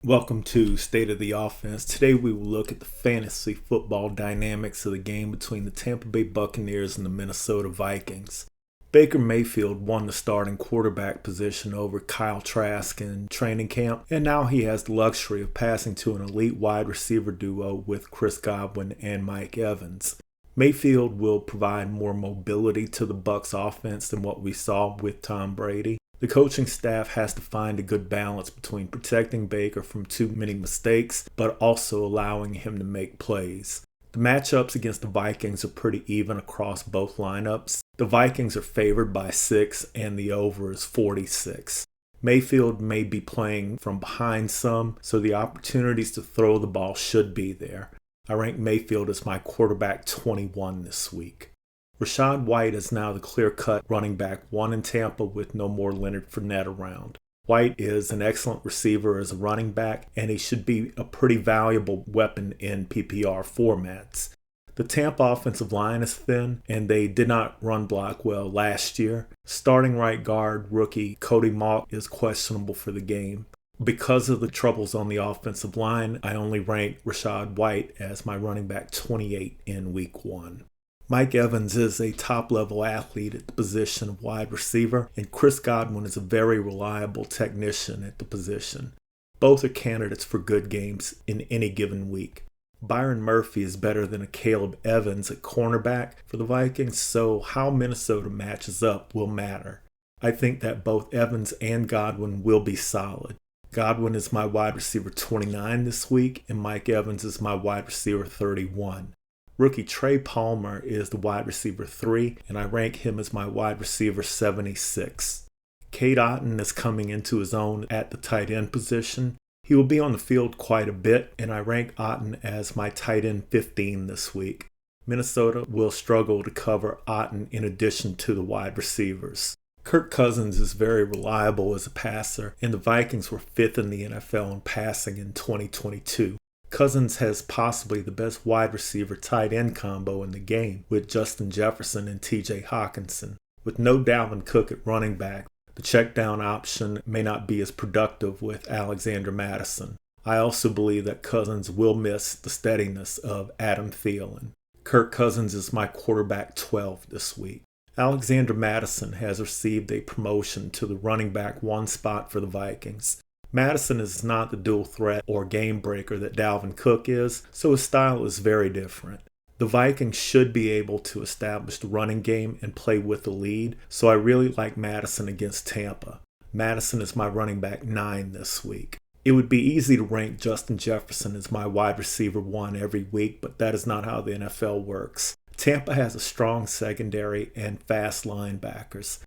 Welcome to State of the Offense. Today we will look at the fantasy football dynamics of the game between the Tampa Bay Buccaneers and the Minnesota Vikings. Baker Mayfield won the starting quarterback position over Kyle Trask in training camp, and now he has the luxury of passing to an elite wide receiver duo with Chris Godwin and Mike Evans. Mayfield will provide more mobility to the Bucs offense than what we saw with Tom Brady. The coaching staff has to find a good balance between protecting Baker from too many mistakes, but also allowing him to make plays. The matchups against the Vikings are pretty even across both lineups. The Vikings are favored by 6 and the over is 46. Mayfield may be playing from behind some, so the opportunities to throw the ball should be there. I rank Mayfield as my quarterback 21 this week. Rachaad White is now the clear-cut running back 1 in Tampa with no more Leonard Fournette around. White is an excellent receiver as a running back, and he should be a pretty valuable weapon in PPR formats. The Tampa offensive line is thin, and they did not run block well last year. Starting right guard rookie Cody Mauch is questionable for the game. Because of the troubles on the offensive line, I only rank Rachaad White as my running back 28 in week 1. Mike Evans is a top-level athlete at the position of wide receiver, and Chris Godwin is a very reliable technician at the position. Both are candidates for good games in any given week. Byron Murphy is better than a Caleb Evans at cornerback for the Vikings, so how Minnesota matches up will matter. I think that both Evans and Godwin will be solid. Godwin is my wide receiver 29 this week, and Mike Evans is my wide receiver 31. Rookie Trey Palmer is the wide receiver 3, and I rank him as my wide receiver 76. Cade Otton is coming into his own at the tight end position. He will be on the field quite a bit, and I rank Otton as my tight end 15 this week. Minnesota will struggle to cover Otton in addition to the wide receivers. Kirk Cousins is very reliable as a passer, and the Vikings were 5th in the NFL in passing in 2022. Cousins has possibly the best wide receiver tight end combo in the game with Justin Jefferson and TJ Hawkinson. With no Dalvin Cook at running back, the check down option may not be as productive with Alexander Mattison. I also believe that Cousins will miss the steadiness of Adam Thielen. Kirk Cousins is my quarterback 12 this week. Alexander Mattison has received a promotion to the running back 1 spot for the Vikings. Mattison is not the dual threat or game breaker that Dalvin Cook is, so his style is very different. The Vikings should be able to establish the running game and play with the lead, so I really like Mattison against Tampa. Mattison is my running back 9 this week. It would be easy to rank Justin Jefferson as my wide receiver 1 every week, but that is not how the NFL works. Tampa has a strong secondary and fast linebackers.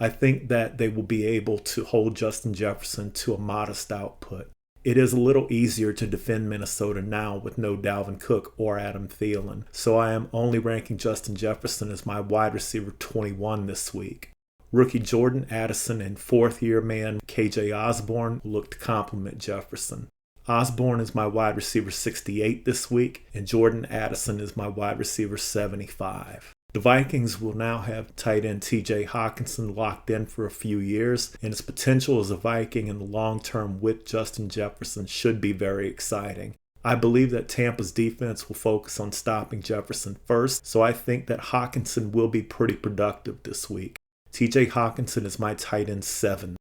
I think that they will be able to hold Justin Jefferson to a modest output. It is a little easier to defend Minnesota now with no Dalvin Cook or Adam Thielen, so I am only ranking Justin Jefferson as my wide receiver 21 this week. Rookie Jordan Addison and 4th-year man KJ Osborne look to complement Jefferson. Osborne is my wide receiver 68 this week, and Jordan Addison is my wide receiver 75. The Vikings will now have tight end TJ Hawkinson locked in for a few years, and his potential as a Viking in the long term with Justin Jefferson should be very exciting. I believe that Tampa's defense will focus on stopping Jefferson first, so I think that Hawkinson will be pretty productive this week. TJ Hawkinson is my tight end 7.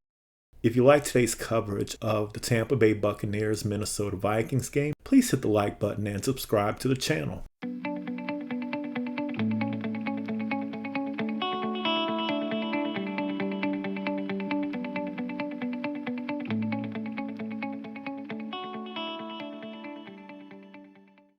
If you like today's coverage of the Tampa Bay Buccaneers Minnesota Vikings game, please hit the like button and subscribe to the channel.